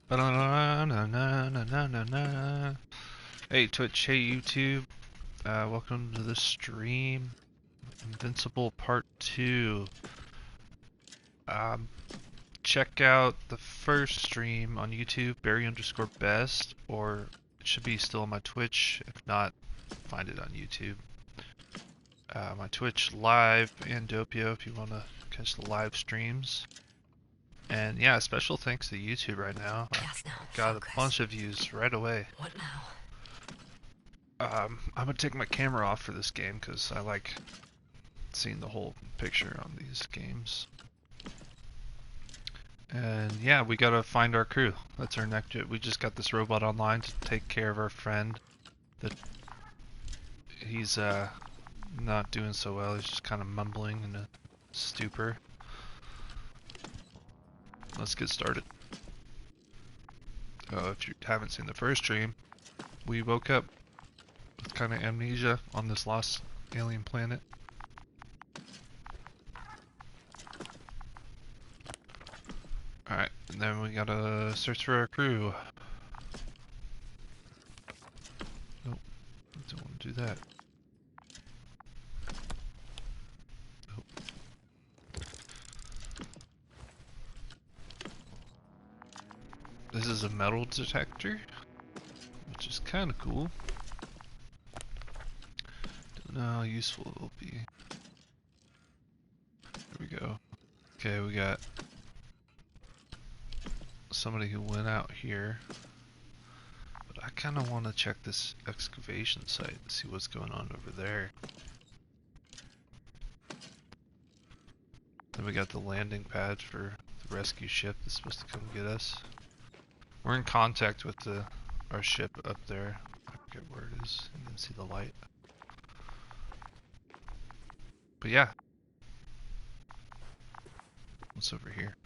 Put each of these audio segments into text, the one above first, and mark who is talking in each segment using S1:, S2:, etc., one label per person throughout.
S1: Ba-na-na-na-na-na-na-na. Hey Twitch, hey YouTube, welcome to the stream. Invincible Part 2. Check out the first stream on YouTube, Barry_Best, or it should be still on my Twitch. If not, find it on YouTube. My Twitch live and Doppio if you want to catch the live streams. And yeah, special thanks to YouTube right now.
S2: Yes, now,
S1: got
S2: focus.
S1: a bunch of views right away.
S2: What now?
S1: I'm gonna take my camera off for this game because I like seeing the whole picture on these games. And yeah, we gotta find our crew. That's our next. We just got this robot online to take care of our friend. That he's not doing so well. He's just kind of mumbling in a stupor. Let's get started. If you haven't seen the first stream, we woke up with kind of amnesia on this lost alien planet. Alright, and then we gotta search for our crew. Nope, I don't want to do that. Nope. This is a metal detector, which is kind of cool. Don't know how useful it will be. There we go. Okay, we got somebody who went out here, but I kind of want to check this excavation site and see what's going on over there. Then we got the landing pad for the rescue ship that's supposed to come get us. We're in contact with our ship up there. I forget where it is. You can see the light. But yeah. What's over here?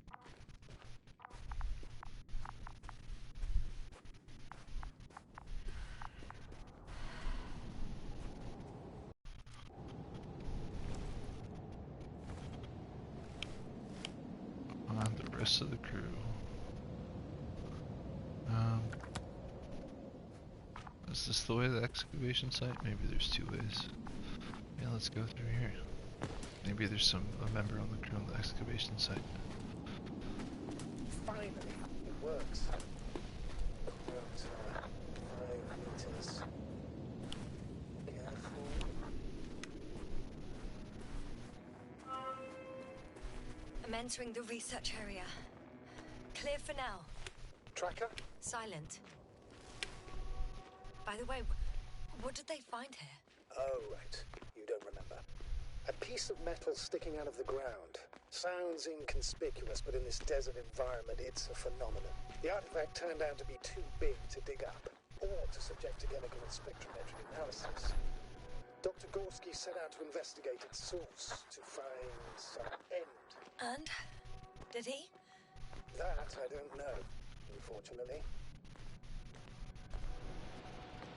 S1: The rest of the crew. Is this the way to the excavation site? Maybe there's two ways. Yeah, let's go through here. Maybe there's a member on the crew on the excavation site.
S3: Finally, it works. About 5 meters. Careful.
S2: I'm entering the research area. Clear for now.
S3: Tracker?
S2: Silent. By the way, what did they find here?
S3: Oh, right. You don't remember. A piece of metal sticking out of the ground. Sounds inconspicuous, but in this desert environment, it's a phenomenon. The artifact turned out to be too big to dig up, or to subject to chemical and spectrometric analysis. Dr. Gorski set out to investigate its source, to find some end.
S2: And? Did he?
S3: That I don't know, unfortunately.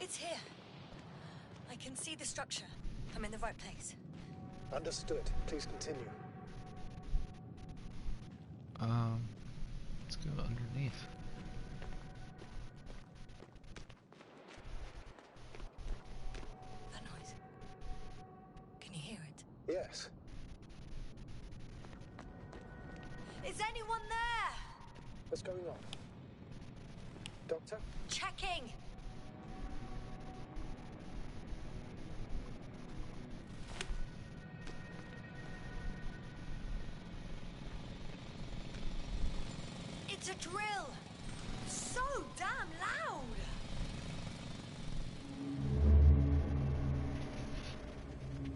S2: It's here. I can see the structure. I'm in the right place.
S3: Understood. Please continue.
S1: Let's go underneath.
S2: That noise. Can you hear it?
S3: Yes.
S2: Is anyone there?
S3: What's going on? Doctor?
S2: Checking. It's a drill! So damn loud!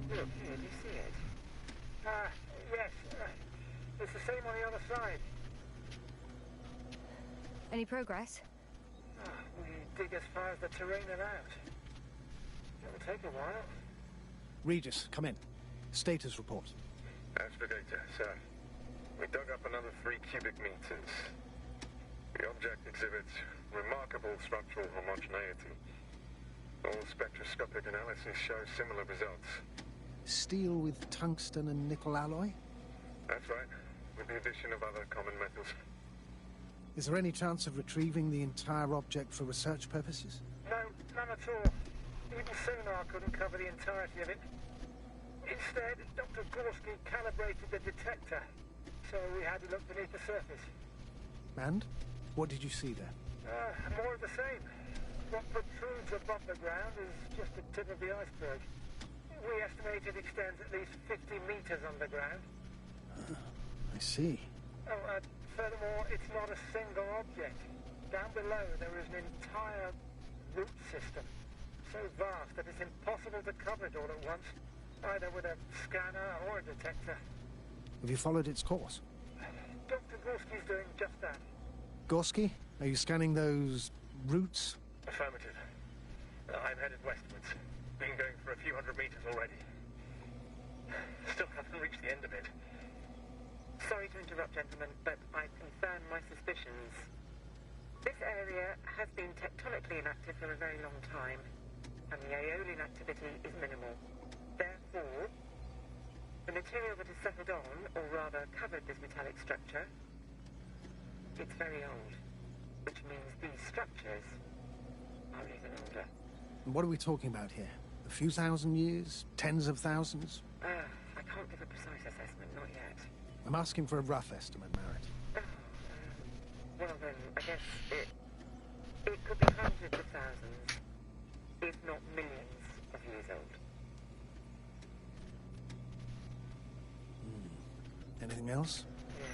S4: Look, here, do you see it? Yes. It's the same on the other side.
S2: Any progress?
S4: We dig as far as the terrain allows. It'll take a while.
S5: Regis, come in. Status report.
S6: Aspirator, sir. We dug up another 3 cubic meters. The object exhibits remarkable structural homogeneity. All spectroscopic analysis shows similar results.
S5: Steel with tungsten and nickel alloy?
S6: That's right, with the addition of other common metals.
S5: Is there any chance of retrieving the entire object for research purposes?
S4: No, none at all. Even sonar couldn't cover the entirety of it. Instead, Dr. Gorski calibrated the detector, so we had to look beneath the surface.
S5: And? What did you see there?
S4: More of the same. What protrudes above the ground is just the tip of the iceberg. We estimate it extends at least 50 meters underground.
S5: I see.
S4: Furthermore, it's not a single object. Down below, there is an entire root system, so vast that it's impossible to cover it all at once, either with a scanner or a detector.
S5: Have you followed its course?
S4: Dr. Gorski's doing just that.
S5: Gorski, are you scanning those roots?
S6: Affirmative. I'm headed westwards. Been going for a few hundred meters already. Still haven't reached the end of it.
S7: Sorry to interrupt, gentlemen, but I confirm my suspicions. This area has been tectonically inactive for a very long time, and the aeolian activity is minimal. Therefore, the material that has settled on, or rather covered this metallic structure, it's very old, which means these structures are even older.
S5: And what are we talking about here? A few thousand years? Tens of thousands?
S7: I can't give a precise assessment, not yet.
S5: I'm asking for a rough estimate, Merritt.
S7: Well then, I guess it could be hundreds of thousands, if not millions of years old.
S5: Anything else?
S7: Yes.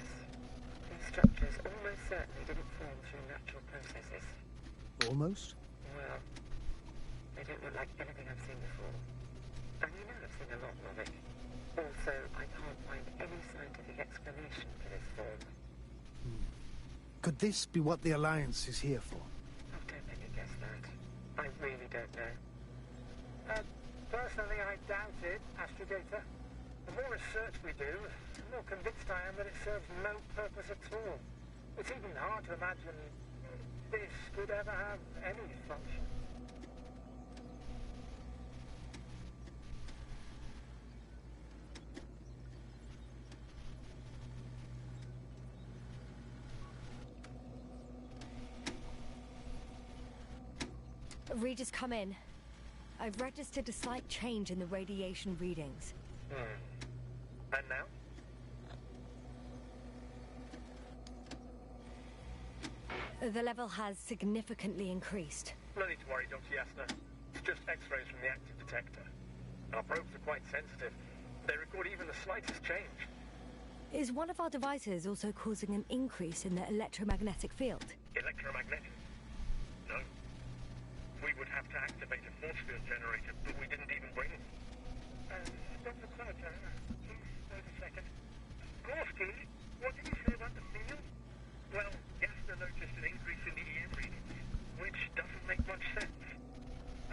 S7: These structures almost certainly didn't form through natural processes.
S5: Almost?
S7: Well, they don't look like anything I've seen before. And you know I've seen a lot of it. Also, I can't find any scientific explanation for this form.
S5: Could this be what the Alliance is here for?
S7: Oh, don't make me guess that. I really don't know.
S4: Personally, I doubt it, Astrogator. The more research we do, the more convinced I am that it serves no purpose at all. It's even hard to imagine this could ever have any function.
S2: Regis, come in. I've registered a slight change in the radiation readings.
S6: And now?
S2: The level has significantly increased.
S6: No need to worry, Dr. Yasna. It's just X-rays from the active detector. Our probes are quite sensitive. They record even the slightest change.
S2: Is one of our devices also causing an increase in the electromagnetic field?
S6: Electromagnetic? No. We would have to activate a force field generator, but we didn't even bring it.
S4: Dr. Carter, please wait a second. Gorski, what did you say about the field?
S6: Well, Yasna noticed an increase in the EM readings, which doesn't make much sense.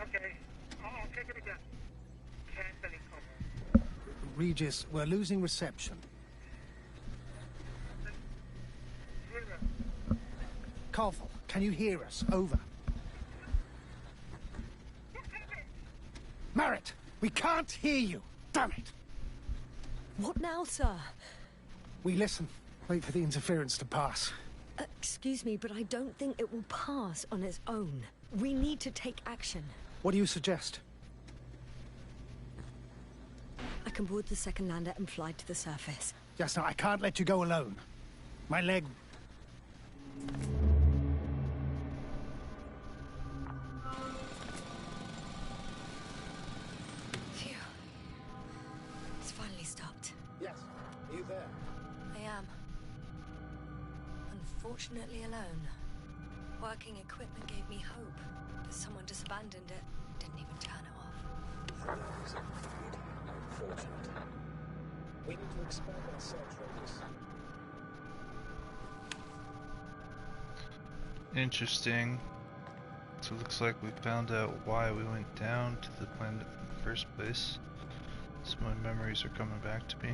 S4: Okay, I'll take it again. Can't any comment.
S5: Regis, we're losing reception.
S4: Zero.
S5: Carvel, can you hear us? Over. Merritt, we can't hear you. Damn it.
S2: What now, sir?
S5: We listen. Wait for the interference to pass.
S2: Excuse me, but I don't think it will pass on its own. We need to take action.
S5: What do you suggest?
S2: I can board the second lander and fly to the surface.
S5: Yes, no, I can't let you go alone. My leg...
S2: Phew. It's finally stopped.
S3: Yes, are you there?
S2: I am. Unfortunately alone. Working equipment gave me hope, but someone just abandoned it. Didn't even turn it off.
S3: That is indeed unfortunate. We need to expand our search radius.
S1: Interesting. So it looks like we found out why we went down to the planet in the first place. So my memories are coming back to me.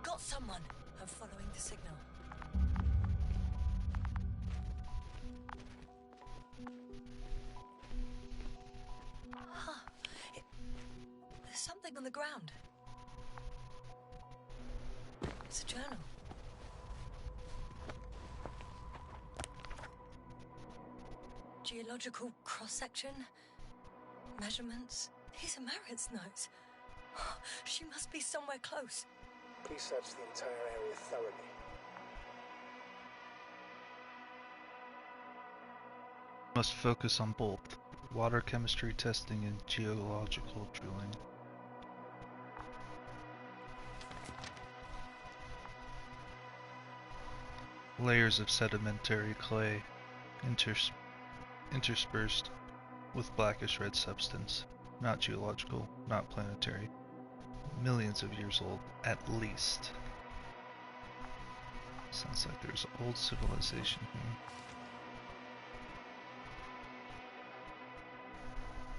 S2: Got someone! I'm following the signal. There's something on the ground. It's a journal. Geological cross-section, measurements. These are Merritt's notes. She must be somewhere close.
S3: Please search the entire area thoroughly.
S1: Must focus on both water chemistry testing and geological drilling. Layers of sedimentary clay interspersed with blackish red substance. Not geological, not planetary. Millions of years old, at least. Sounds like there's old civilization here.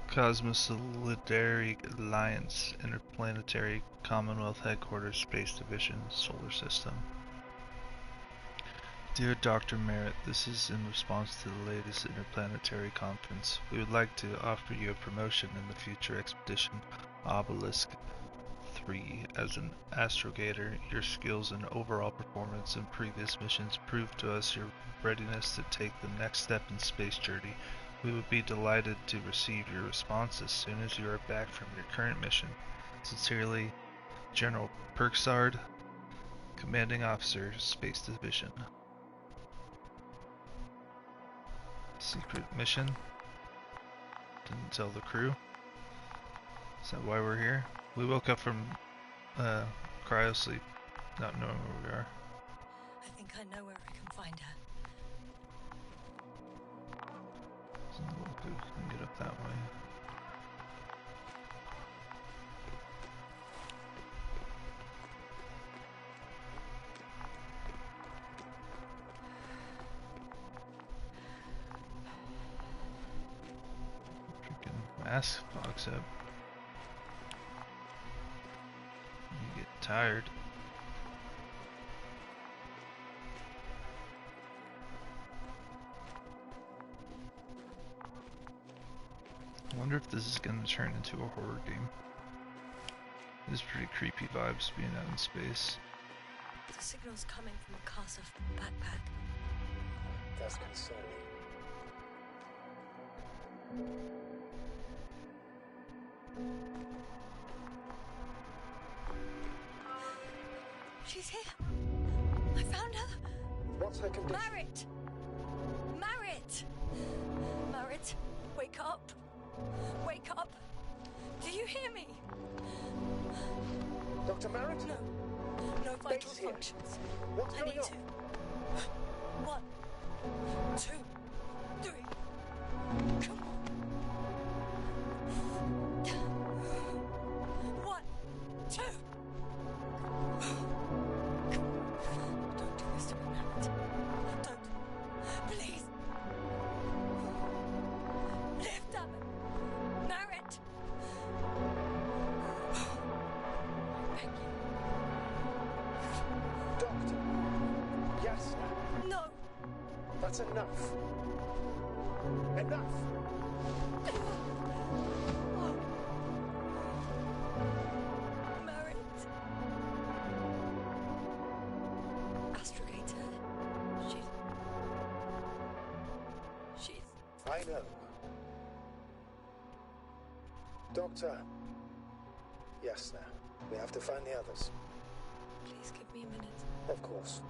S1: Cosmosolidary Alliance, Interplanetary Commonwealth Headquarters, Space Division, Solar System. Dear Dr. Merritt, this is in response to the latest interplanetary conference. We would like to offer you a promotion in the future expedition Obelisk 3. As an astrogator, your skills and overall performance in previous missions prove to us your readiness to take the next step in space journey. We would be delighted to receive your response as soon as you are back from your current mission. Sincerely, General Perksard, Commanding Officer, Space Division. Secret mission. Didn't tell the crew. Is that why we're here? We woke up from cryo sleep, not knowing where we are.
S2: I think I know where I can find her.
S1: So we'll get up that way. Freaking mask fogs up. You get tired. I wonder if this is going to turn into a horror game. There's pretty creepy vibes being out in space.
S2: The signal's coming from a Casa backpack.
S3: That's concerning.
S2: She's here. I found her.
S3: What's her condition?
S2: Merritt! Merritt! Merritt, wake up. Wake up. Do you hear me?
S3: Dr. Merritt?
S2: No. No vital
S3: Base here.
S2: functions.
S3: What's
S2: I
S3: going
S2: need
S3: on?
S2: to. 1, 2, 3. Come on. 1, 2. Don't do this to me, Merritt. Don't. Please. Lift up. Merritt. I beg you.
S3: Doctor. Yes.
S2: No.
S3: That's enough. Enough.
S2: Merritt. Astrogator. She's...
S3: I know. Doctor. Yes, now. We have to find the others.
S2: Please give me a minute.
S3: Of course.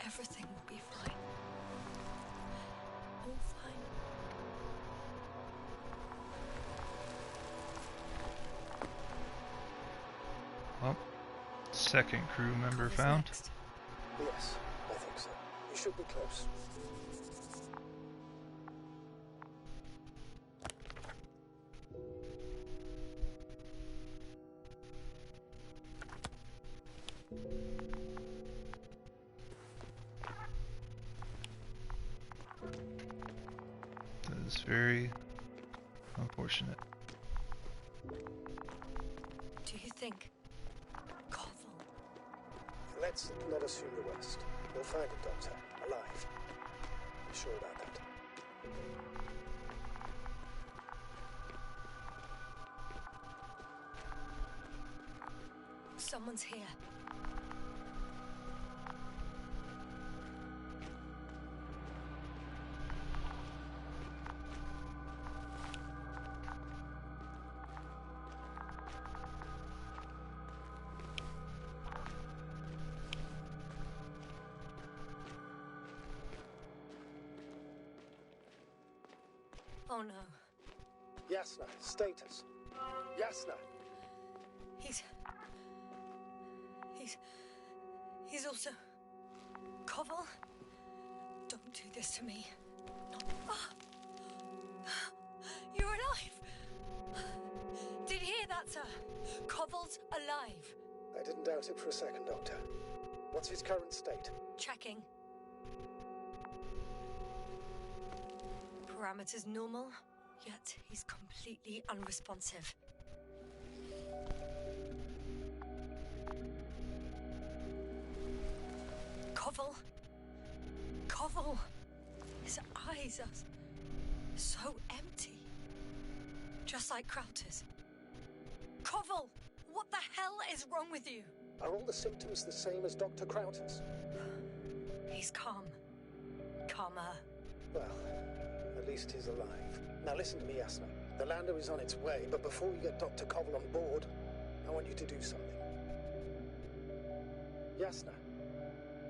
S2: Everything will be fine. All fine.
S1: Well, second crew member
S2: Who's
S1: found.
S2: next?
S3: Yes, I think so. You should be close.
S1: That is very unfortunate.
S2: Do you think? Koval.
S3: Let's not assume the worst. We'll find him, Doctor. Alive. Be sure about that.
S2: Someone's here. Oh no.
S3: Yasna, status. Yasna.
S2: He's also... Koval? Don't do this to me. Not... Oh. You're alive! Did you hear that, sir? Koval's alive.
S3: I didn't doubt it for a second, Doctor. What's his current state?
S2: Checking. Parameters normal, yet he's completely unresponsive. Koval! His eyes are so empty. Just like Krauter's. Koval! What the hell is wrong with you?
S3: Are all the symptoms the same as Dr. Krauter's?
S2: He's calm. Calmer.
S3: Well, at least he's alive. Now listen to me, Yasna. The lander is on its way, but before we get Dr. Koval on board, I want you to do something. Yasna,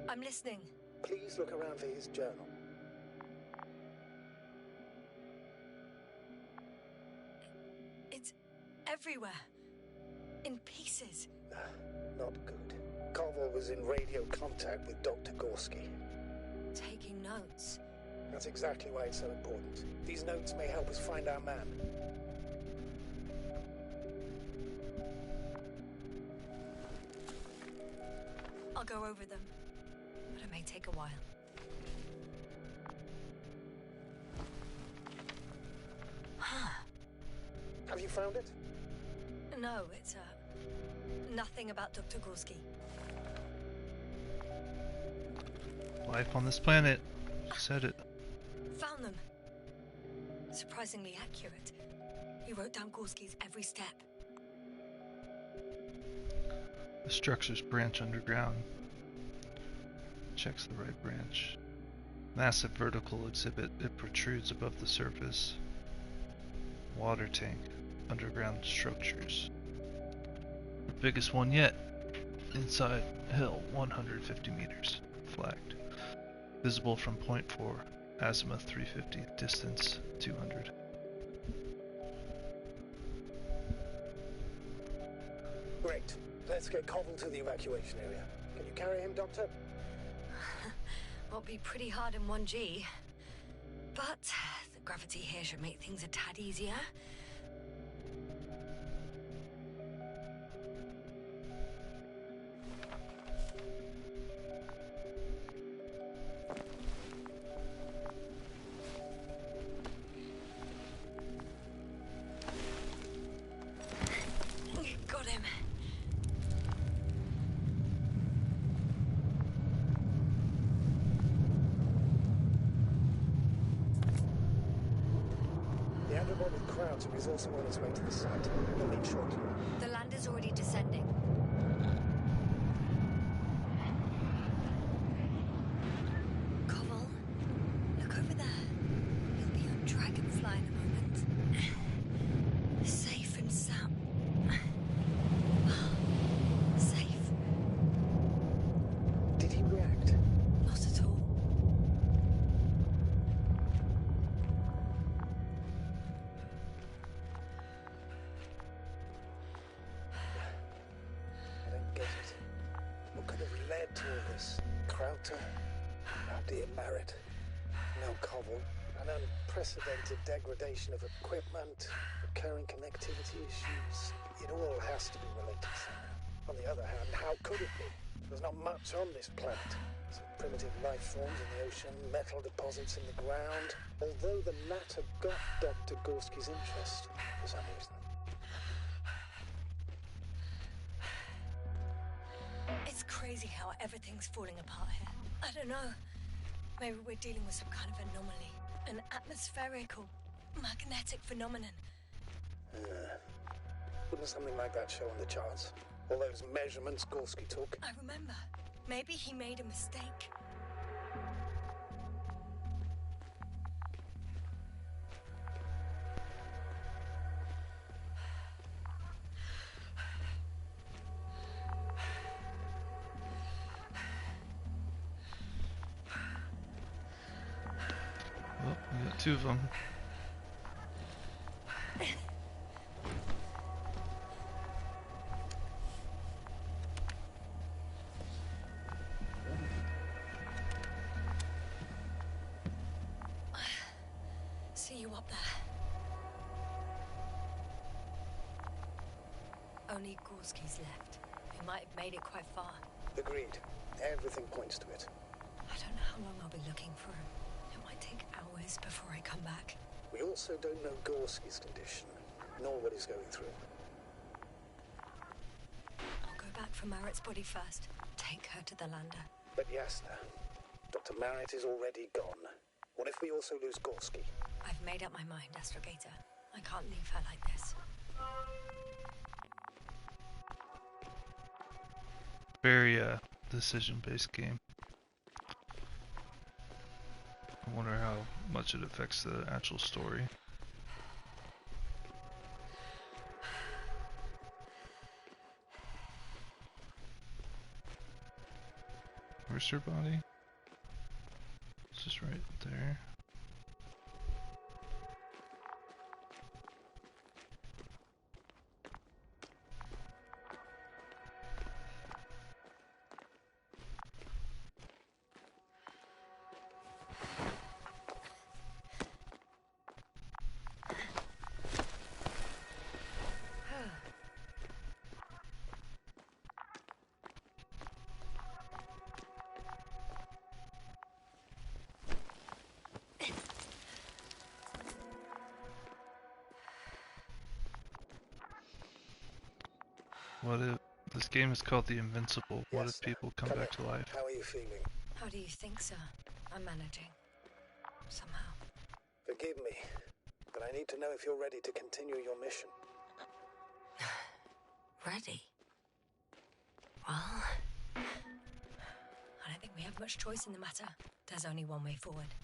S2: I'm listening.
S3: please look around for his journal.
S2: It's everywhere. In pieces.
S3: Not good. Koval was in radio contact with Dr. Gorski.
S2: Taking notes.
S3: That's exactly why it's so important. These notes may help us find our man.
S2: I'll go over them, but it may take a while.
S3: Have you found it?
S2: No, it's nothing about Dr. Gorski.
S1: Life on this planet. She said it.
S2: Found them. Surprisingly accurate. He wrote down Gorski's every step.
S1: The structures branch underground. Checks the right branch. Massive vertical exhibit. It protrudes above the surface. Water tank. Underground structures. The biggest one yet. Inside hill 150 meters. Flagged. Visible from point 4. Azimuth 350. Distance 200.
S3: Great. Let's get Koval to the evacuation area. Can you carry him, Doctor?
S2: Won't be pretty hard in 1G. But the gravity here should make things a tad easier. Got him.
S3: The underwater Krauter is also on its way to the site. We'll leave shortly.
S2: The lander's already descending. Koval, look over there. He'll be on Dragonfly in a moment. Safe and sound. Safe.
S3: Did he react?
S2: Not at all.
S3: I don't get it. What could have led to all this? Krauter? Dear Barrett. Now Koval. An unprecedented degradation of equipment, recurring connectivity issues. It all has to be related somehow. On the other hand, how could it be? There's not much on this planet. Some primitive life forms in the ocean, metal deposits in the ground. Although the latter got Dr. Gorski's interest for some reason.
S2: It's crazy how everything's falling apart here. I don't know. Maybe we're dealing with some kind of anomaly. An atmospheric or magnetic phenomenon.
S3: Wouldn't something like that show on the charts? All those measurements Gorski took.
S2: I remember. Maybe he made a mistake.
S1: Well, we got two of them.
S2: See you up there. Only Gorski's left. He might have made it quite far.
S3: Agreed. Everything points to it.
S2: I don't know how long I'll be looking for him. It might take hours before I come back.
S3: We also don't know Gorski's condition, nor what he's going through.
S2: I'll go back for Marit's body first. Take her to the lander.
S3: But Yasna, Dr. Marit is already gone. What if we also lose Gorski?
S2: I've made up my mind, Astrogator. I can't leave her like this.
S1: Very decision-based game. I wonder how much it affects the actual story. Where's her body? It's just right there. What if this game is called The Invincible? What
S3: Yes,
S1: if people come back to life?
S3: How are you feeling?
S2: How do you think, sir? I'm managing. Somehow.
S3: Forgive me, but I need to know if you're ready to continue your mission.
S2: Ready? Well, I don't think we have much choice in the matter. There's only one way forward.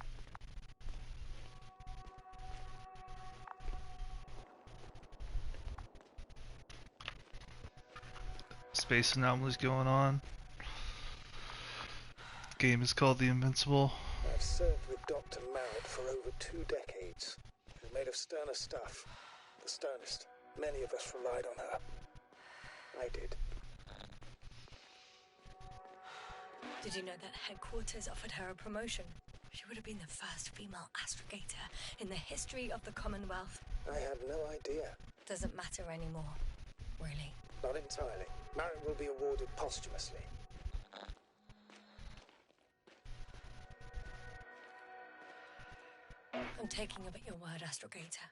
S1: Space anomalies going on. Game is called The Invincible.
S3: I've served with Dr. Marit for over 2 decades. She's made of sterner stuff. The sternest. Many of us relied on her. I did.
S2: Did you know that headquarters offered her a promotion? She would have been the first female astrogator in the history of the Commonwealth.
S3: I had no idea.
S2: Doesn't matter anymore, really.
S3: Not entirely. Marit will be awarded posthumously.
S2: I'm taking you at your word, Astrogator.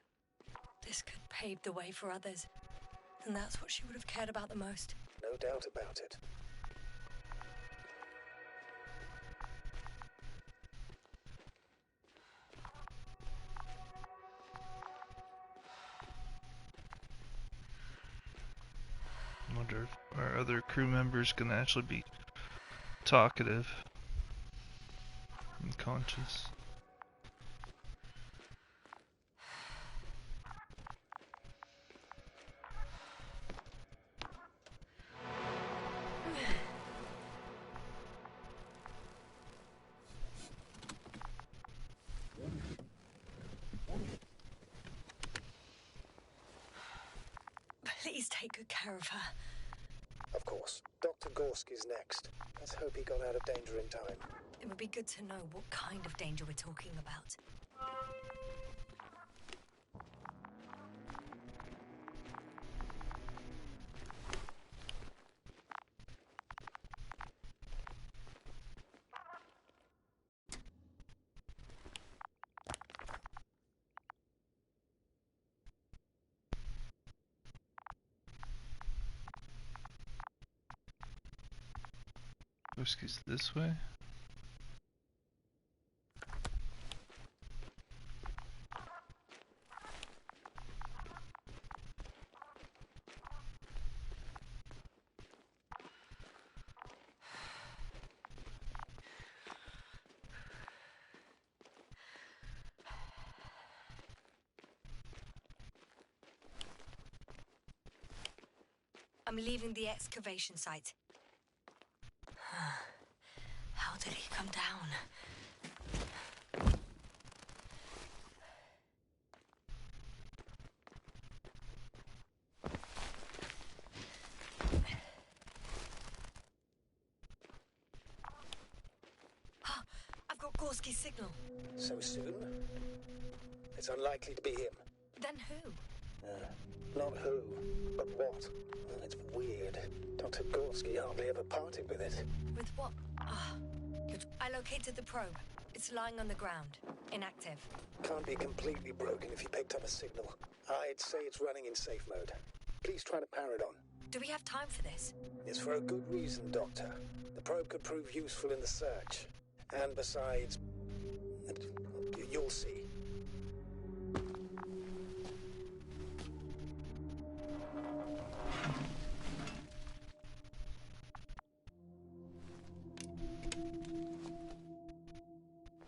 S2: This could pave the way for others. And that's what she would have cared about the most.
S3: No doubt about it.
S1: I wonder if our other crew members can actually be talkative and conscious.
S2: Please take good care of her.
S3: Of course. Dr. Gorski's next. Let's hope he got out of danger in time.
S2: It would be good to know what kind of danger we're talking about.
S1: Whiskey's this way.
S2: I'm leaving the excavation site. How did he come down? I've got Gorski's signal.
S3: So soon? It's unlikely to be him.
S2: Then who?
S3: Not who, but what. And it's weird. Dr. Gorski hardly ever parted with it.
S2: With what? Good. I located the probe. It's lying on the ground. Inactive.
S3: Can't be completely broken if you picked up a signal. I'd say it's running in safe mode. Please try to power it on.
S2: Do we have time for this?
S3: It's for a good reason, Doctor. The probe could prove useful in the search. And besides, you'll see.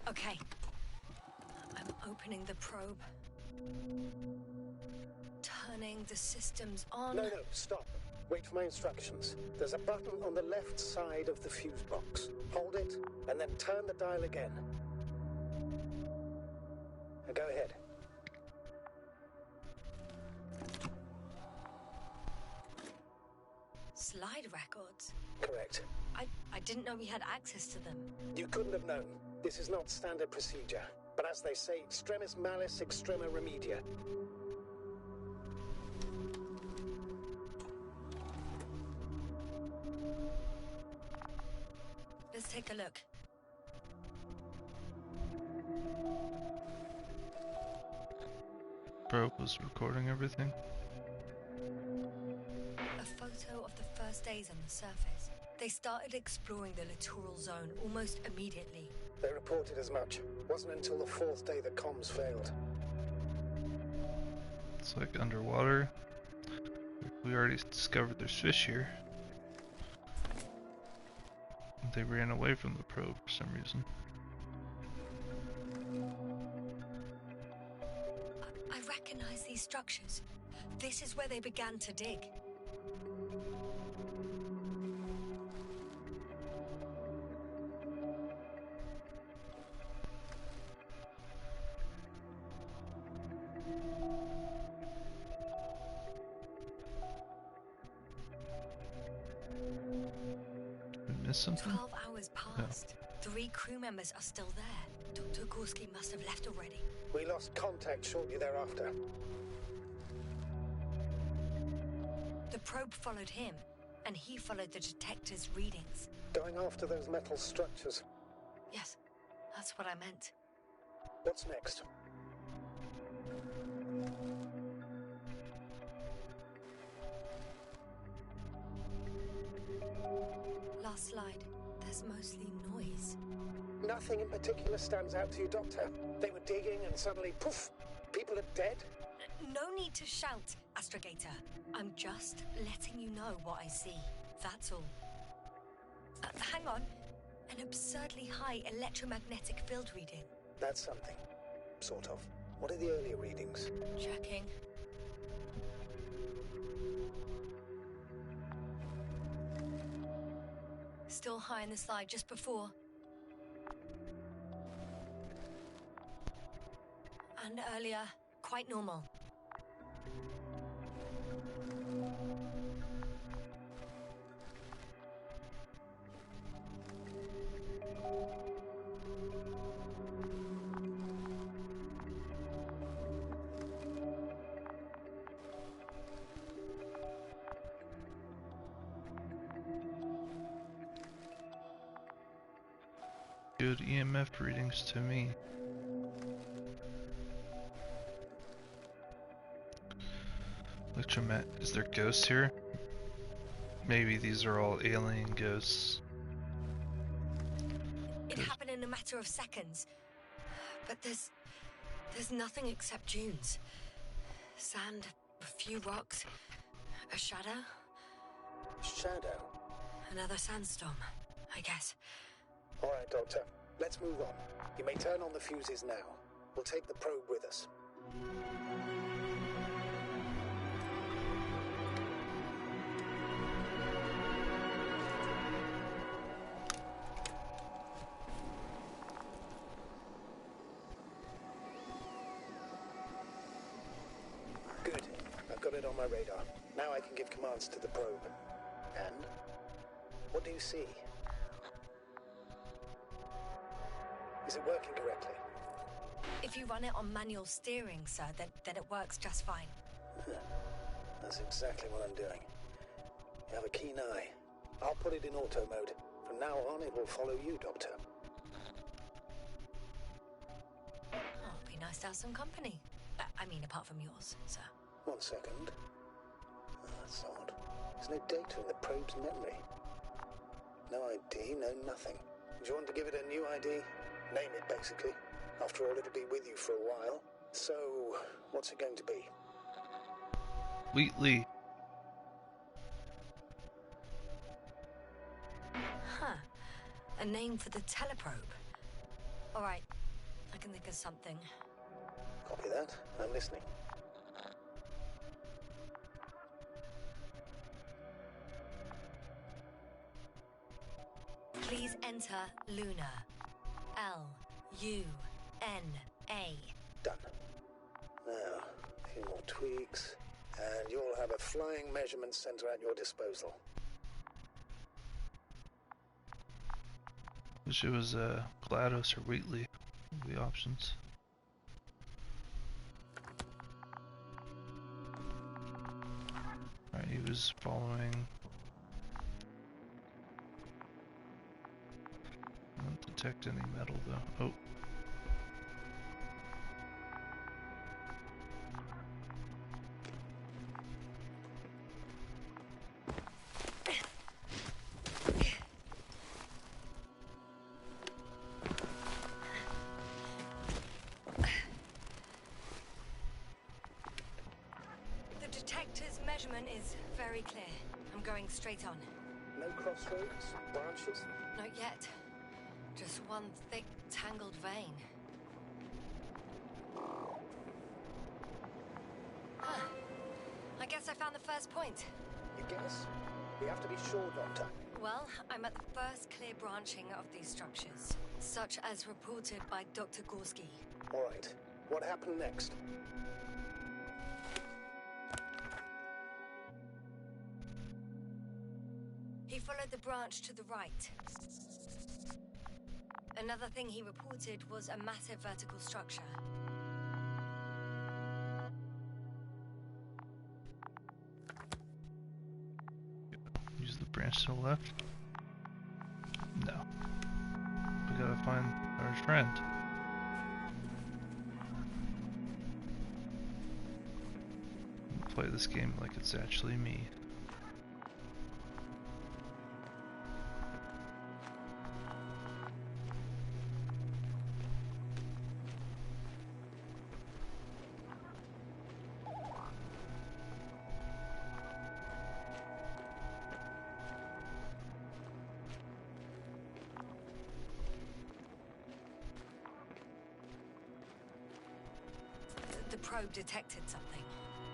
S2: Okay. I'm opening the probe. Turning the systems on.
S3: No, stop. Wait for my instructions. There's a button on the left side of the fuse box. Hold it, and then turn the dial again. Now go ahead.
S2: Slide records?
S3: Correct.
S2: I didn't know we had access to them.
S3: You couldn't have known. This is not standard procedure. But as they say, extremis malice, extrema remedia.
S2: Let's take a look.
S1: Probe was recording everything.
S2: A photo of the first days on the surface. They started exploring the littoral zone almost immediately.
S3: They reported as much. Wasn't until the fourth day that comms failed.
S1: It's like underwater. We already discovered there's fish here. They ran away from the probe for some reason.
S2: I recognize these structures. This is where they began to dig.
S1: Something?
S2: 12 hours passed. No. 3 crew members are still there. Dr. Gorski must have left already.
S3: We lost contact shortly thereafter.
S2: The probe followed him, and he followed the detector's readings.
S3: Going after those metal structures?
S2: Yes, that's what I meant.
S3: What's next?
S2: Last slide. There's mostly noise.
S3: Nothing in particular stands out to you, Doctor? They were digging and suddenly, poof, people are dead?
S2: No need to shout, Astrogator. I'm just letting you know what I see. That's all. Hang on. An absurdly high electromagnetic field reading.
S3: That's something. Sort of. What are the earlier readings?
S2: Checking. Still high in the slide just before. And earlier, quite normal.
S1: Good EMF readings to me. Is there ghosts here? Maybe these are all alien ghosts.
S2: It happened in a matter of seconds. But there's nothing except dunes. Sand, a few rocks, a shadow.
S3: Shadow?
S2: Another sandstorm, I guess.
S3: All right, Doctor. Let's move on. You may turn on the fuses now. We'll take the probe with us. it on my radar. Now I can give commands to the probe. And? What do you see? Is it working correctly?
S2: If you run it on manual steering, sir, then it works just fine.
S3: That's exactly what I'm doing. You have a keen eye. I'll put it in auto mode. From now on, it will follow you, Doctor.
S2: Oh, it'd be nice to have some company. I mean, apart from yours, sir.
S3: 1 second. Oh, that's odd. There's no data in the probe's memory. No ID, no nothing. Do you want to give it a new ID? Name it, basically. After all, it'll be with you for a while. So, what's it going to be?
S1: Wheatley.
S2: Huh. A name for the teleprobe. All right. I can think of something.
S3: Copy that. I'm listening.
S2: Please enter Luna. L-U-N-A.
S3: Done. Now, a few more tweaks, and you'll have a flying measurement center at your disposal.
S1: Wish it was GLaDOS or Wheatley. The options. Alright, he was following. I don't detect any metal though. Oh.
S2: The detector's measurement is very clear. I'm going straight on.
S3: No crossroads? Branches?
S2: Not yet. Just one thick, tangled vein. Huh. I guess I found the first point.
S3: You guess? We have to be sure, Doctor.
S2: Well, I'm at the first clear branching of these structures, such as reported by Dr. Gorski.
S3: All right. What happened next?
S2: He followed the branch to the right. Another thing he reported was a massive vertical structure.
S1: Use the branch to the left. No. We gotta find our friend. Play this game like it's actually me.
S2: The probe detected something.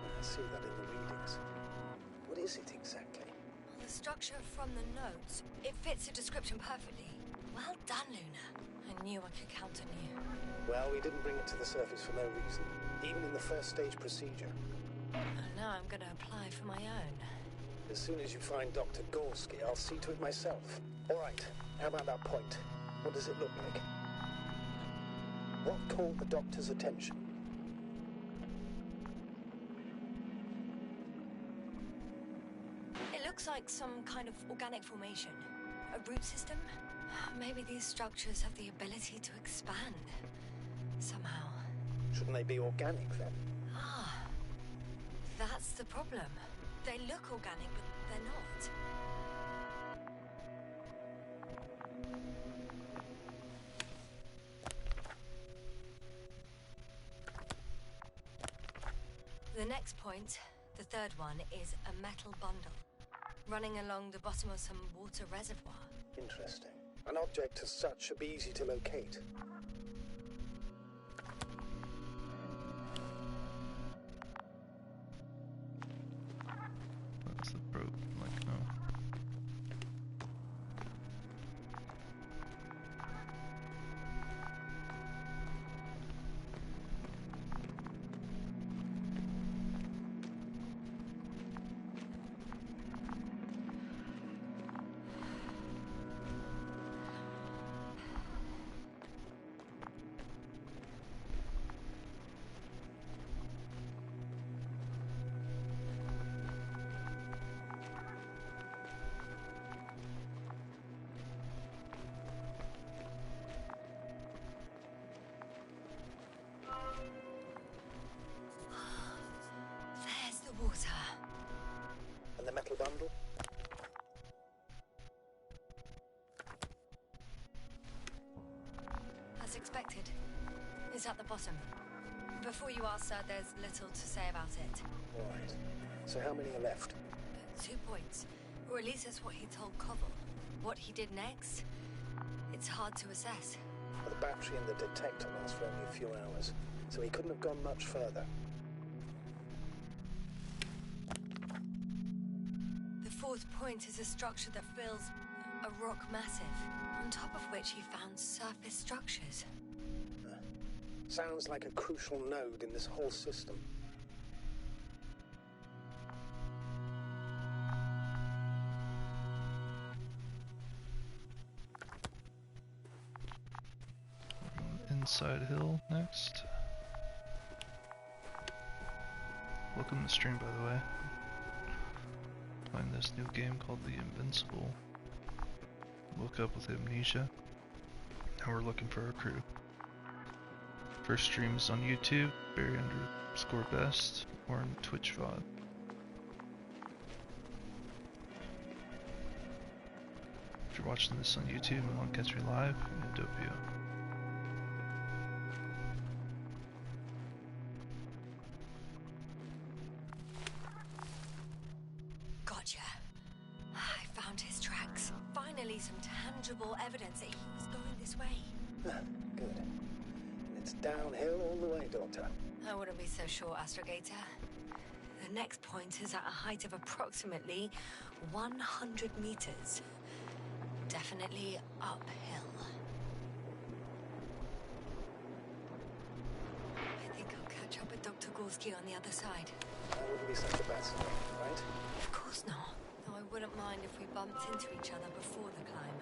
S3: I see that in the readings. What is it exactly?
S2: The structure from the notes, it fits the description perfectly. Well done, Luna. I knew I could count on you.
S3: Well, we didn't bring it to the surface for no reason. Even in the first stage procedure.
S2: And now I'm going to apply for my own.
S3: As soon as you find Dr. Gorski, I'll see to it myself. All right, how about that point? What does it look like? What called the doctor's attention?
S2: It looks like some kind of organic formation. A root system? Maybe these structures have the ability to expand. Somehow.
S3: Shouldn't they be organic then?
S2: Ah, that's the problem. They look organic, but they're not. The next point, the third one, is a metal bundle running along the bottom of some water reservoir.
S3: Interesting. An object as such should be easy to locate.
S1: That's the probe. Like, no.
S3: metal bundle?
S2: As expected. It's at the bottom. Before you ask, sir, there's little to say about it.
S3: Right. So how many are left?
S2: 2 points. Or at least that's what he told Koval. What he did next, it's hard to assess.
S3: Well, the battery in the detector lasts for only a few hours, so he couldn't have gone much further.
S2: The 4th point is a structure that fills a rock massive, on top of which he found surface structures.
S3: Sounds like a crucial node in this whole system.
S1: Inside Hill next. Welcome to the stream, by the way. Playing this new game called The Invincible. Woke up with amnesia. Now we're looking for our crew. First stream is on YouTube, Barry_Best, or on Twitch VOD. If you're watching this on YouTube and want to catch me live, Indopio.
S2: Gotcha. I found his tracks. Finally, some tangible evidence that he was going this way.
S3: Good. And it's downhill all the way, Doctor.
S2: I wouldn't be so sure, Astrogator. The next point is at a height of approximately 100 meters. Definitely uphill. I think I'll catch up with Dr. Gorski on the other side.
S3: That wouldn't be such a bad sign, right?
S2: Of course not. Though I wouldn't mind if we bumped into each other before the climb.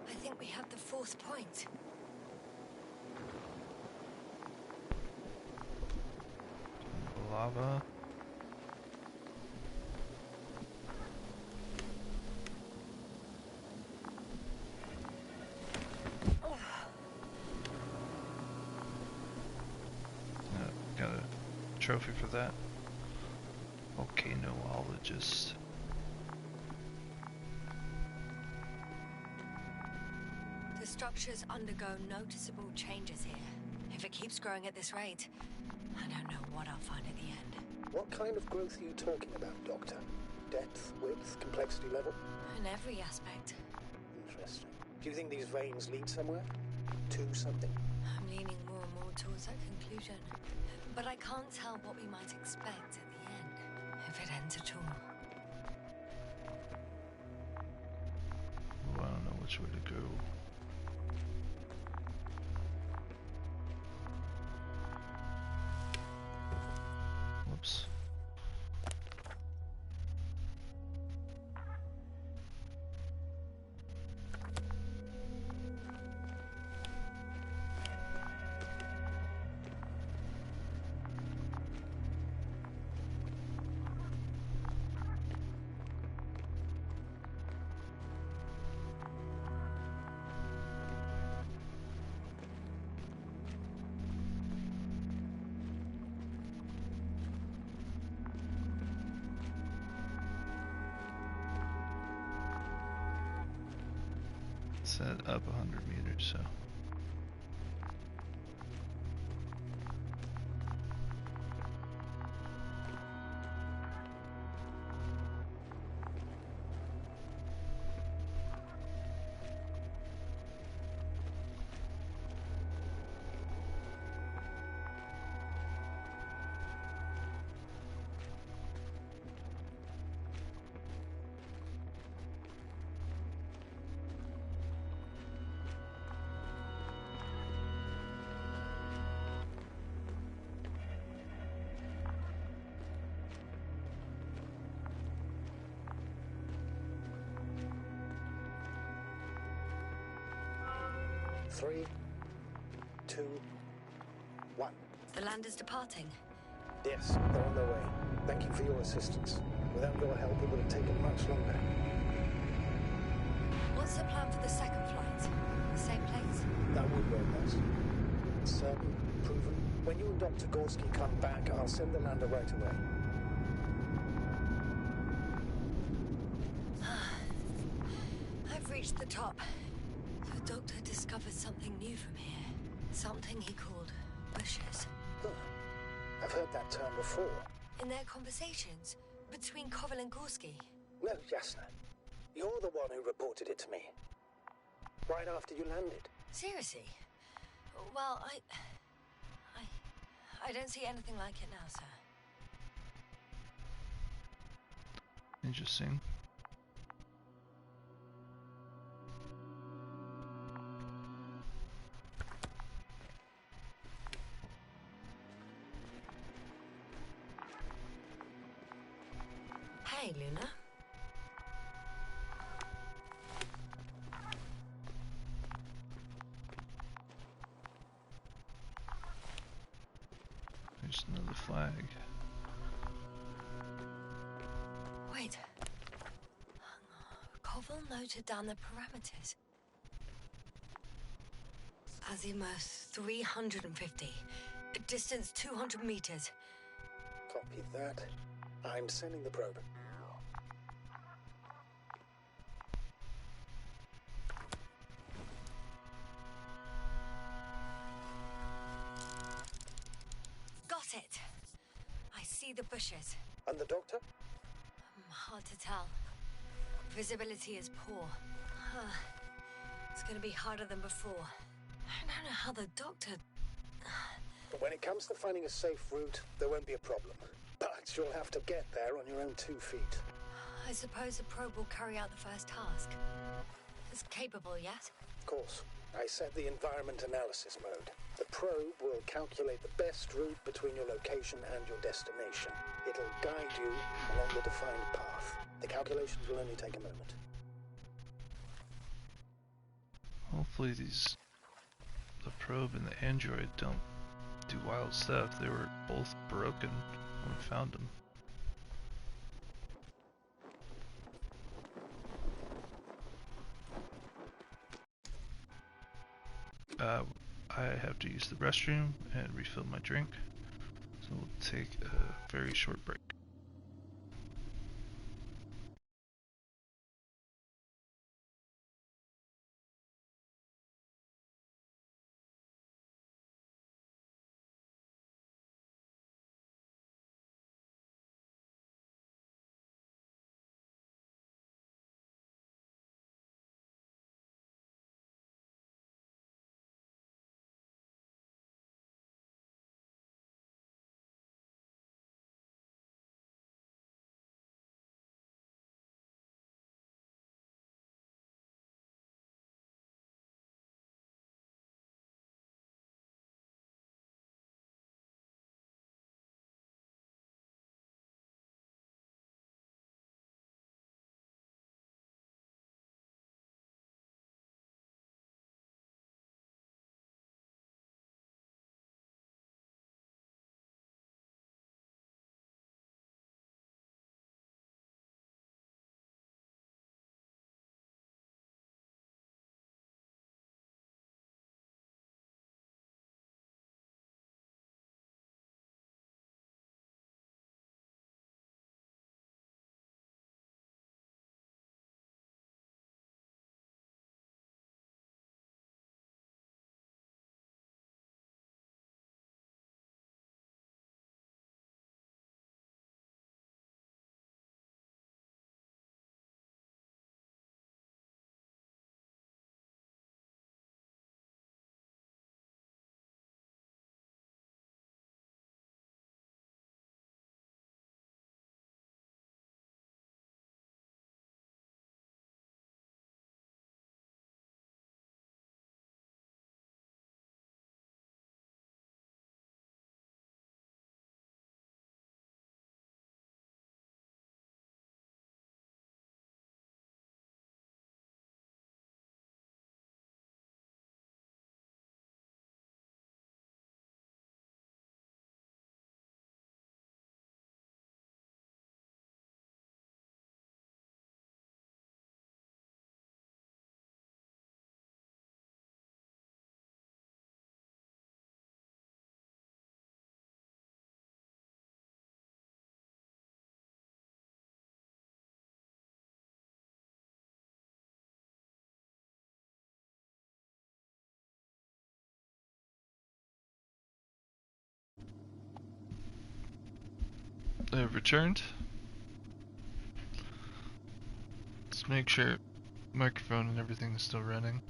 S2: I think we have the 4th point.
S1: Lava. Got a trophy for that. Volcanologist.
S2: The structures undergo noticeable changes here. If it keeps growing at this rate, I don't know what I'll find at the end.
S3: What kind of growth are you talking about, Doctor? Depth, width, complexity level?
S2: In every aspect.
S3: Interesting. Do you think these veins lead somewhere? To something?
S2: I'm leaning more and more towards that conclusion. But I can't tell what we might expect at the end, if it ends at all.
S1: Oh, I don't know which way to go. Whoops. Set up 100 meters, so.
S3: Three, 2, 1.
S2: The land is departing.
S3: Yes, they're on their way. Thank you for your assistance. Without your help, it would have taken much longer.
S2: What's the plan for the second flight? The same place?
S3: That would work best. Certain, proven. When you and Dr. Gorski come back, I'll send the lander right away.
S2: reached the top, the doctor discovered something new from here. Something he called bushes.
S3: Huh. I've heard that term before.
S2: In their conversations between Koval and Gorski.
S3: No, Jasna. You're the one who reported it to me. Right after you landed.
S2: Seriously? Well, I don't see anything like it now, sir.
S1: Interesting.
S2: Hey, Luna.
S1: There's another flag.
S2: Wait. Koval noted down the parameters. Azimuth 350. Distance 200 meters.
S3: Copy that. I'm sending the probe.
S2: Got it. I see the bushes.
S3: And the doctor?
S2: Hard to tell. Visibility is poor. It's gonna be harder than before. I don't know how the doctor...
S3: But when it comes to finding a safe route, there won't be a problem. But you'll have to get there on your own 2 feet.
S2: I suppose the probe will carry out the first task. It's capable yet?
S3: Of course. I set the environment analysis mode. The probe will calculate the best route between your location and your destination. It'll guide you along the defined path. The calculations will only take a moment.
S1: Hopefully the probe and the android don't do wild stuff. They were both broken when we found them. I have to use the restroom and refill my drink, so we'll take a very short break. I've returned. Let's make sure microphone and everything is still running.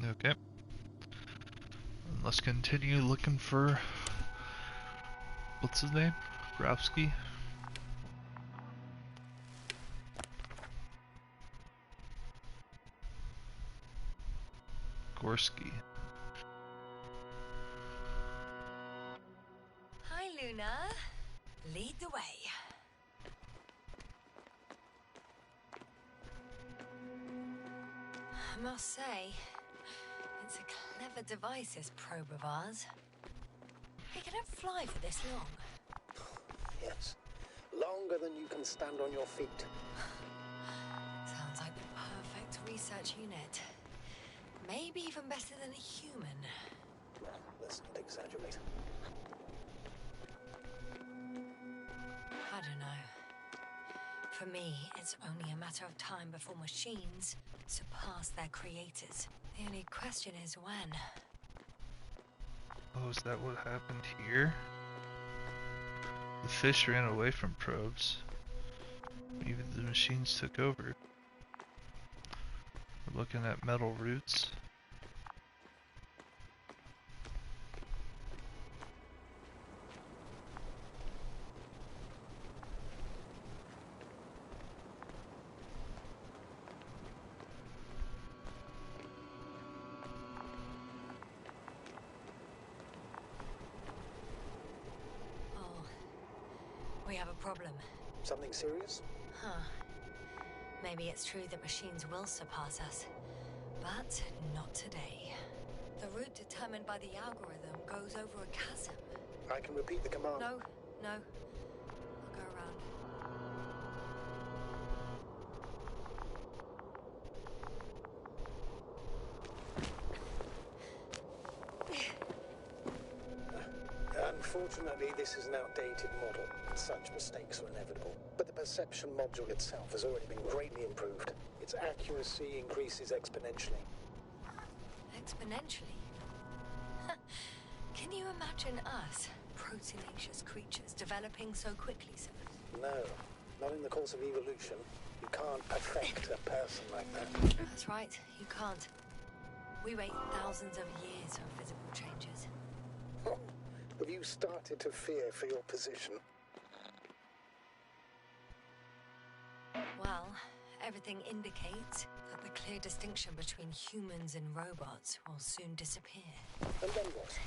S1: Okay. And let's continue looking for, what's his name? Grafsky? Gorski.
S2: Hi, Luna. Lead the way. I must say, it's a clever device, this probe of ours. It can fly for this long.
S3: Yes. Longer than you can stand on your feet.
S2: Sounds like the perfect research unit. Maybe even better than a human.
S3: Let's not exaggerate.
S2: I don't know. For me, it's only a matter of time before machines surpass their creators. The only question is when.
S1: Oh, is that what happened here? The fish ran away from probes. Maybe the machines took over. We're looking at metal roots.
S2: Oh, we have a problem.
S3: Something serious?
S2: Huh. Maybe it's true that machines will surpass us, but not today. The route determined by the algorithm goes over a chasm.
S3: I can repeat the command.
S2: No. I'll go around.
S3: Unfortunately, this is an outdated model. Such mistakes are inevitable. But the perception module itself has already been greatly improved. Its accuracy increases exponentially.
S2: Exponentially? Can you imagine us, proteinaceous creatures, developing so quickly, sir?
S3: No, not in the course of evolution. You can't perfect a person like that.
S2: That's right, you can't. We wait thousands of years for visible changes.
S3: Have you started to fear for your position?
S2: Well, everything indicates that the clear distinction between humans and robots will soon disappear.
S3: And then what?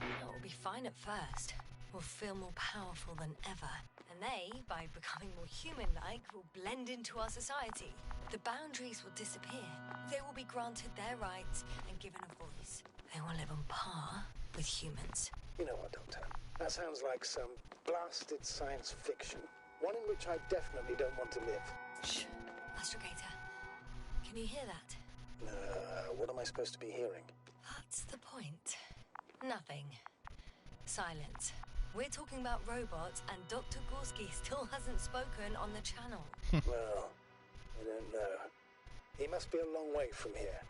S2: It will be fine at first. We'll feel more powerful than ever. And they, by becoming more human-like, will blend into our society. The boundaries will disappear. They will be granted their rights and given a voice. They will live on par with humans.
S3: You know what, Doctor? That sounds like some blasted science fiction. One in which I definitely don't want to live.
S2: Shh. Astrogator, can you hear that?
S3: What am I supposed to be hearing?
S2: That's the point. Nothing. Silence. We're talking about robots, and Dr. Gorski still hasn't spoken on the channel.
S3: Well, I don't know. He must be a long way from here.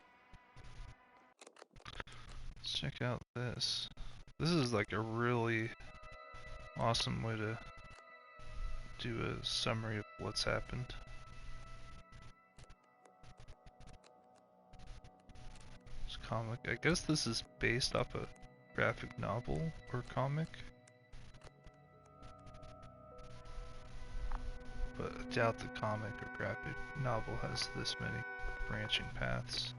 S1: Let's check out this. This is like a really awesome way to do a summary of what's happened. This comic. I guess this is based off a graphic novel or comic. But I doubt the comic or graphic novel has this many branching paths.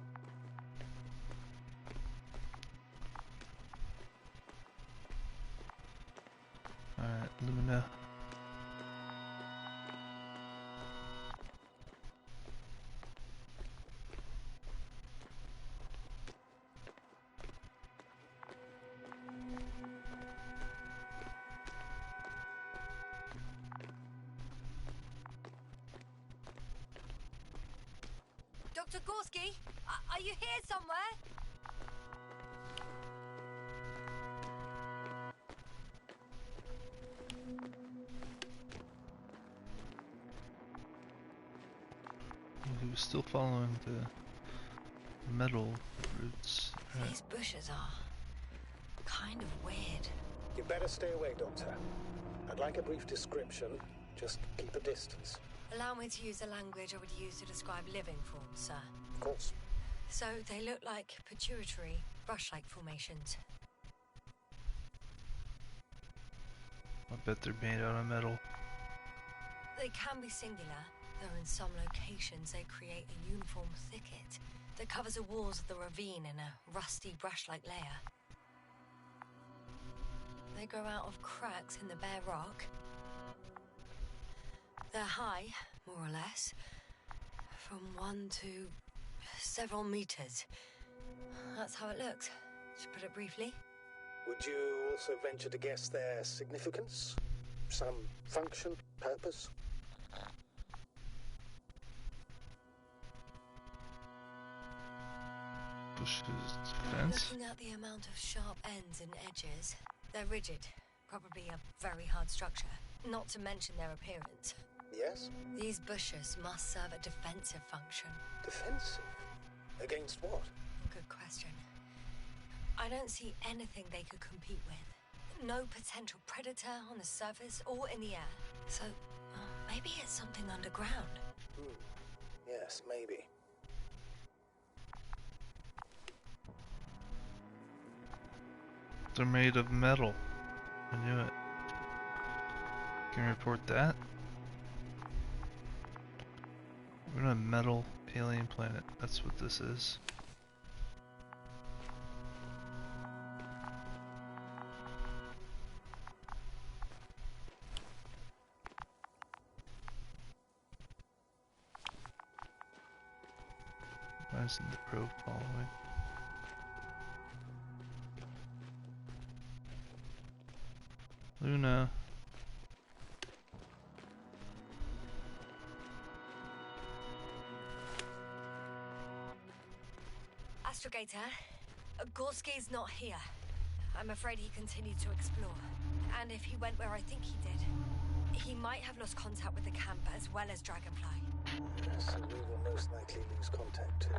S1: Alright, Luna.
S2: Dr. Gorski, are you here somewhere?
S1: he was still following the metal roots.
S2: These bushes are kind of weird.
S3: You better stay away, Doctor. I'd like a brief description. Just keep a distance.
S2: Allow me to use the language I would use to describe living forms, sir.
S3: Of course.
S2: So they look like pituitary, brush-like formations.
S1: I bet they're made out of metal.
S2: They can be singular, though in some locations they create a uniform thicket that covers the walls of the ravine in a rusty brush-like layer. They grow out of cracks in the bare rock. They're high, more or less, from 1 to several meters. That's how it looks, to put it briefly.
S3: Would you also venture to guess their significance? Some function, purpose?
S1: Bushes fence.
S2: Looking at the amount of sharp ends and edges, they're rigid, probably a very hard structure, not to mention their appearance.
S3: Yes?
S2: These bushes must serve a defensive function.
S3: Defensive? Against what?
S2: Good question. I don't see anything they could compete with. No potential predator on the surface or in the air. So, maybe it's something underground.
S3: Yes, maybe.
S1: They're made of metal. I knew it. Can you report that? We're on a metal alien planet. That's what this is. Why isn't the probe following? Luna.
S2: Astrogator, Gorski's not here. I'm afraid he continued to explore. And if he went where I think he did, he might have lost contact with the camp as well as Dragonfly.
S3: Yes, and we will most likely lose contact too.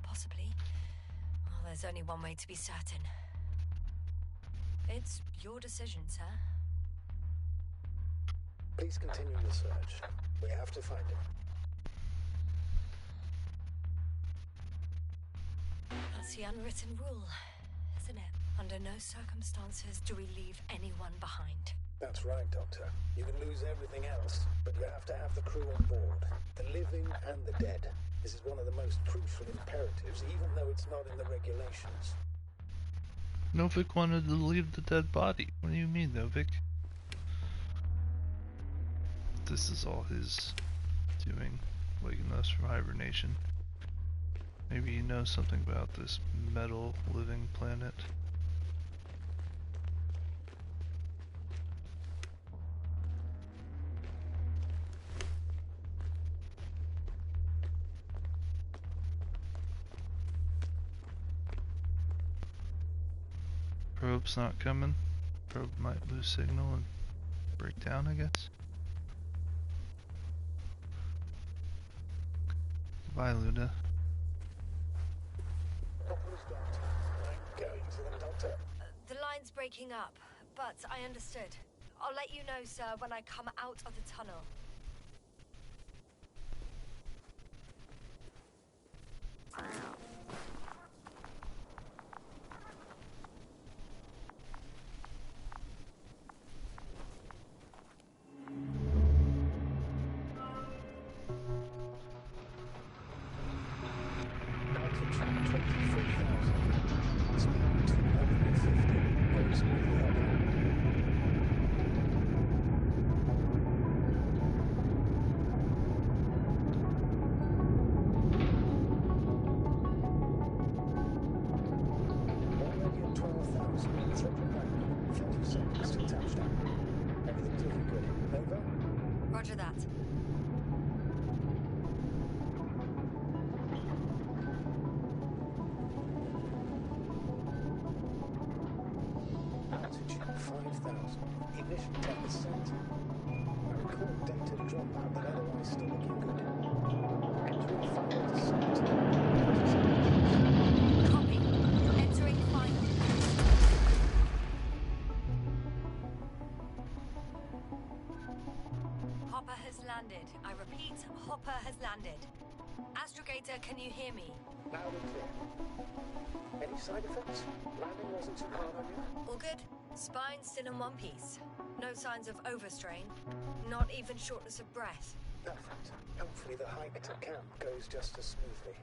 S2: Possibly. Well, there's only one way to be certain. It's your decision, sir.
S3: Please continue the search. We have to find him.
S2: That's the unwritten rule, isn't it? Under no circumstances do we leave anyone behind.
S3: That's right, Doctor. You can lose everything else, but you have to have the crew on board. The living and the dead. This is one of the most crucial imperatives, even though it's not in the regulations.
S1: Novik wanted to leave the dead body. What do you mean, Novik? This is all his doing, waking us from hibernation. Maybe he knows something about this metal living planet. Probe's not coming. Probe might lose signal and break down, I guess. Bye, Luna.
S3: I'm going to them, Doctor.
S2: The line's breaking up, but I understood. I'll let you know, sir, when I come out of the tunnel.
S3: Altitude 23,000. Speed 250. Very smoothly up. Already at 12,000. Triple back. 30 seconds to touchdown. Everything's looking good. Over?
S2: Roger that.
S3: Altitude 5,000. Ignition 10%. I record data drop out, but otherwise still looking good.
S2: has landed. I repeat, Hopper has landed. Astrogator, can you hear me?
S3: Loud and clear. Any side effects? Landing wasn't too hard on you?
S2: All good? Spine still in one piece. No signs of overstrain. Not even shortness of breath.
S3: Perfect. Hopefully the hike to camp goes just as smoothly.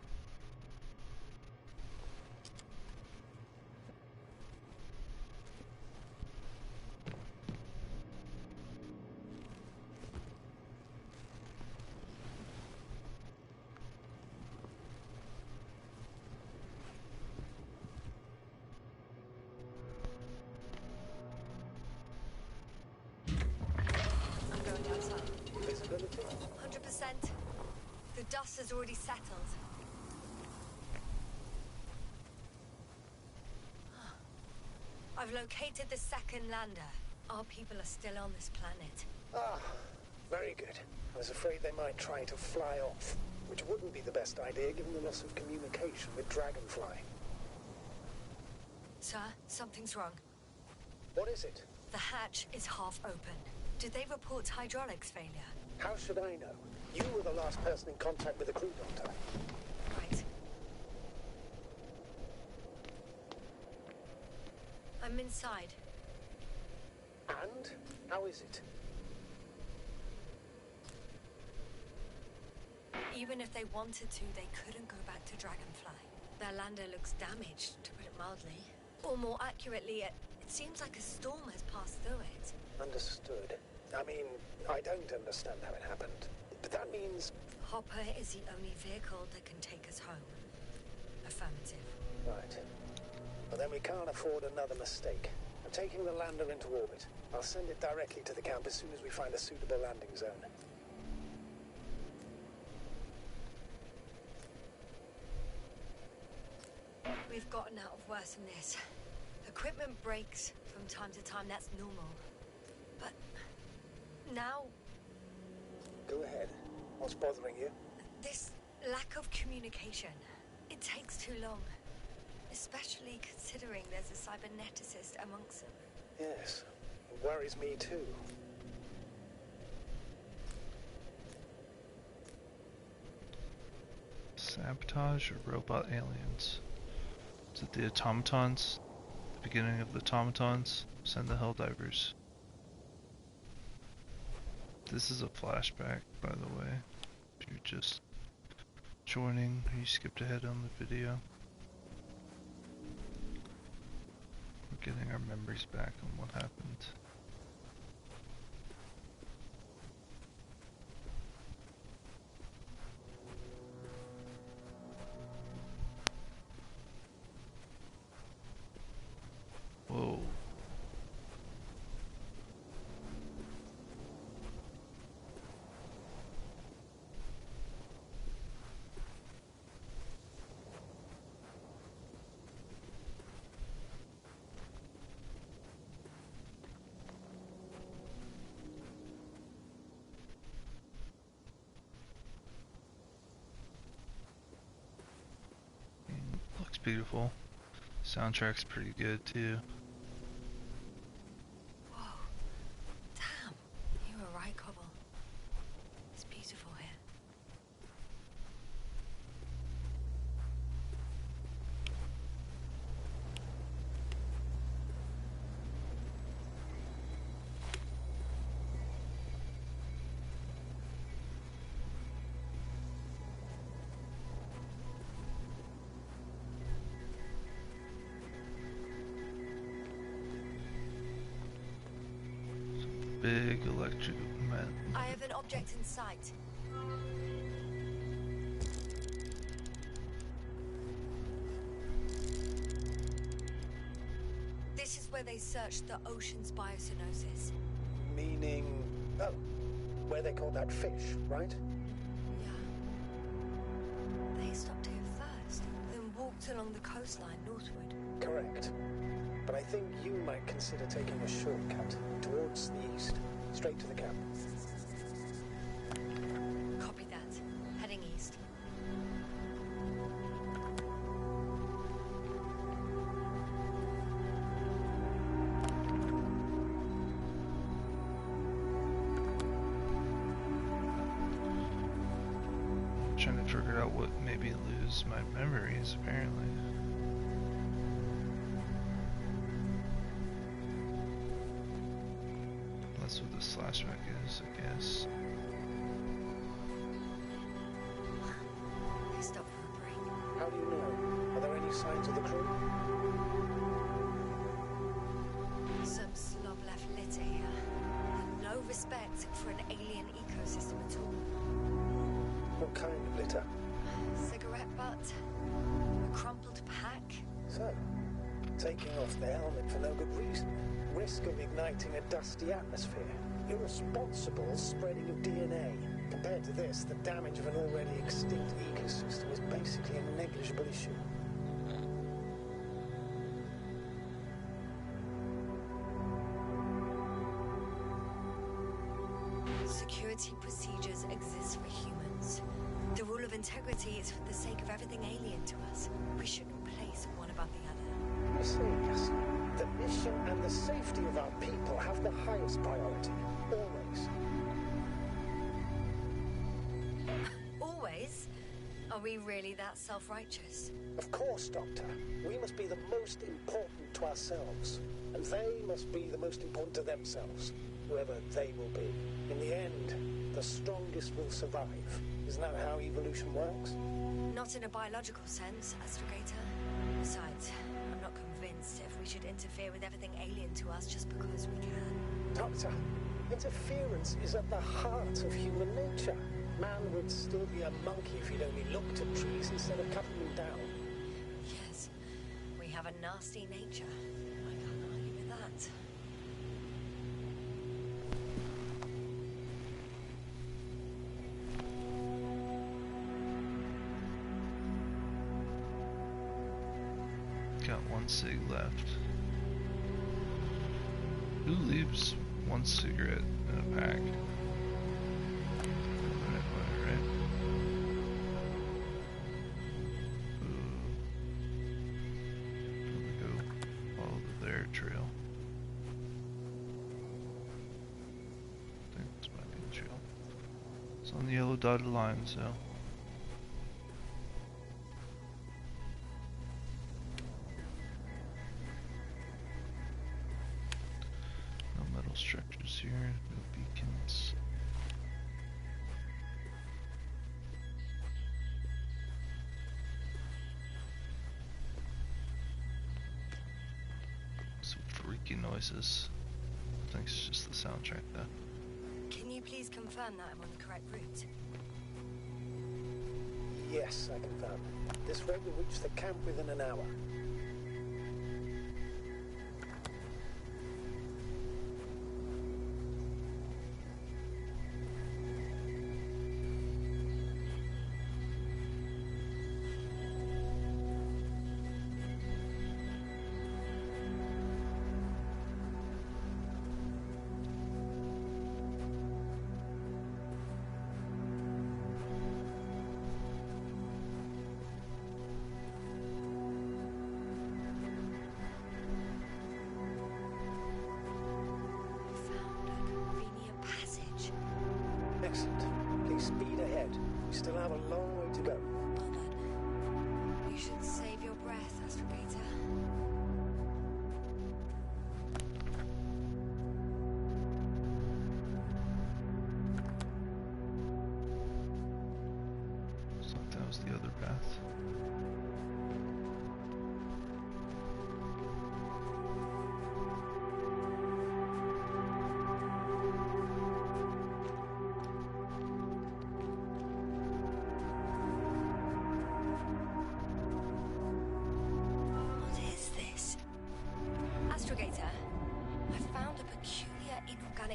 S2: I'm going outside.
S3: Visibility?
S2: 100%. The dust has already settled. I've located the second lander. Our people are still on this planet.
S3: Ah, very good. I was afraid they might try to fly off, which wouldn't be the best idea given the loss of communication with Dragonfly.
S2: Sir, something's wrong.
S3: What is it?
S2: The hatch is half open. Did they report hydraulics failure?
S3: How should I know? You were the last person in contact with the crew doctor.
S2: Right. I'm inside.
S3: And? How is it?
S2: Even if they wanted to, they couldn't go back to Dragonfly. Their lander looks damaged, to put it mildly. Or more accurately, it seems like a storm has passed through it.
S3: Understood. I mean, I don't understand how it happened. But that means...
S2: Hopper is the only vehicle that can take us home. Affirmative.
S3: Right. Well, then we can't afford another mistake. I'm taking the lander into orbit. I'll send it directly to the camp as soon as we find a suitable landing zone.
S2: We've gotten out of worse than this. Equipment breaks from time to time, that's normal. But now,
S3: Go ahead. What's bothering you?
S2: this lack of communication, it takes too long. Especially considering there's a cyberneticist amongst them.
S3: Yes. It worries me too.
S1: Sabotage or robot aliens? Is it the automatons? The beginning of the automatons? Send the Helldivers. This is a flashback, by the way. If you're just joining, you skipped ahead on the video. We're getting our memories back on what happened. Whoa. Looks beautiful. Soundtrack's pretty good too.
S2: Whoa. Damn. You were right, Cobble. It's beautiful here.
S1: Big electric men.
S2: I have an object in sight. This is where they searched the ocean's biocenosis.
S3: Meaning... Oh, where they caught that fish, right?
S2: Yeah. They stopped here first, then walked along the coastline northward.
S3: Correct. But I think you might consider taking a shortcut towards the east, straight to the camp.
S2: Copy that. Heading east.
S1: trying to figure out what made me lose my memories, apparently. That's what this flashback is, I guess.
S2: They stopped for a break.
S3: How do you know? Are there any signs of the crew?
S2: Some slob left litter here. And no respect for an alien ecosystem at all.
S3: What kind of litter?
S2: Cigarette butt. A crumpled pack.
S3: So, taking off the helmet for no good reason. Risk of igniting a dusty atmosphere. Irresponsible spreading of DNA. Compared to this, the damage of an already extinct ecosystem is basically a negligible issue.
S2: Security procedures exist for humans. The rule of integrity is for the sake of everything alien to us. We shouldn't place one above the other.
S3: You see, yes, the mission and the safety of our people have the highest priority. Always.
S2: Always? Are we really that self-righteous?
S3: Of course, Doctor. We must be the most important to ourselves. And they must be the most important to themselves. Whoever they will be. In the end, the strongest will survive. Isn't that how evolution works?
S2: Not in a biological sense, Astrogator. Besides, I'm not convinced if we should interfere with everything alien to us just because we can.
S3: Doctor, interference is at the heart of human nature. Man would still be a monkey if he'd only looked at trees instead of cutting them down.
S2: Yes, we have a nasty nature. I can't argue with that.
S1: Got one cig left. Who leaves one cigarette in a pack? Right. I'm gonna go follow their trail. I think it's my main trail. It's on the yellow dotted line, so. Structures here, no beacons. Some freaky noises. I think it's just the soundtrack though.
S2: Can you please confirm that I'm on the correct route?
S3: Yes, I confirm. This road will reach the camp within an hour. Excellent. Please speed ahead. We still have a long way to go.
S2: Bothered. You should save your breath, Astrogator.
S1: So that was the other path.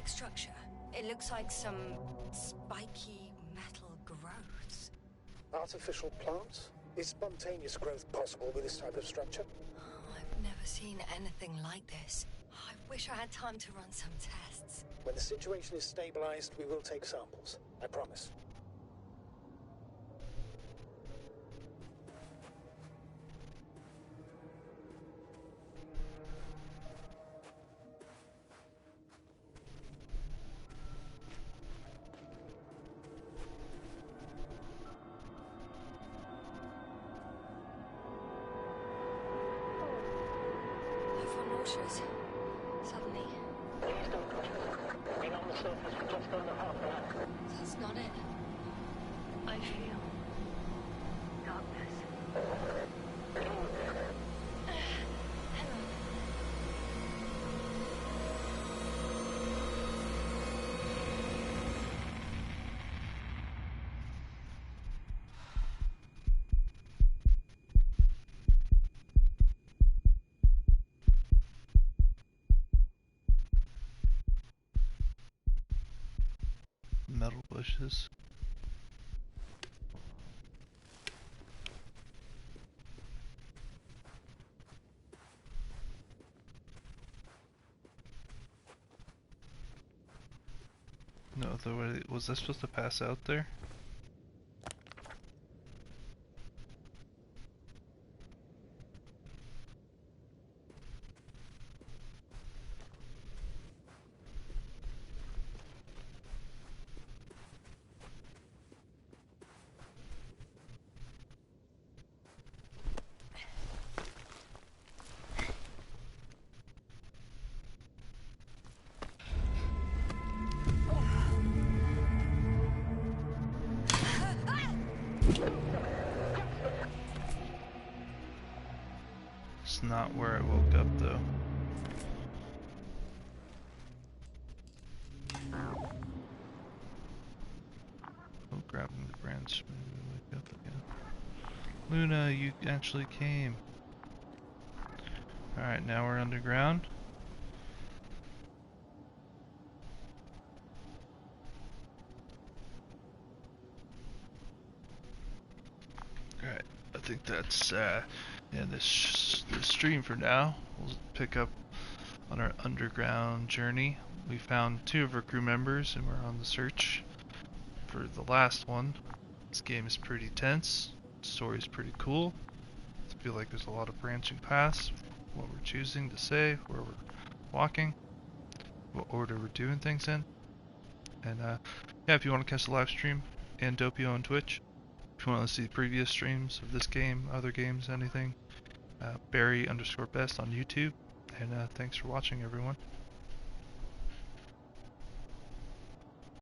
S2: Structure. It looks like some spiky metal growths.
S3: Artificial plants? Is spontaneous growth possible with this type of structure?
S2: Oh, I've never seen anything like this. I wish I had time to run some tests.
S3: When the situation is stabilized, we will take samples. I promise.
S2: vultures. Suddenly.
S4: Please don't push us. Being on the surface for just under half an hour.
S2: That's not it. I feel darkness. Hang on.
S1: Metal bushes. No, was I supposed to pass out there? It's not where I woke up though. Oh, grabbing the branch, maybe wake up again. Luna, you actually came. Alright, now we're underground. Alright, I think that's this stream for now. We'll pick up on our underground journey. We found 2 of our crew members and we're on the search for the last one. This game is pretty tense. The story is pretty cool. I feel like there's a lot of branching paths. What we're choosing to say, where we're walking, what order we're doing things in. And yeah, if you want to catch the live stream and Doppio on Twitch, if you want to see previous streams of this game, other games, anything, Barry_best on YouTube. And thanks for watching, everyone.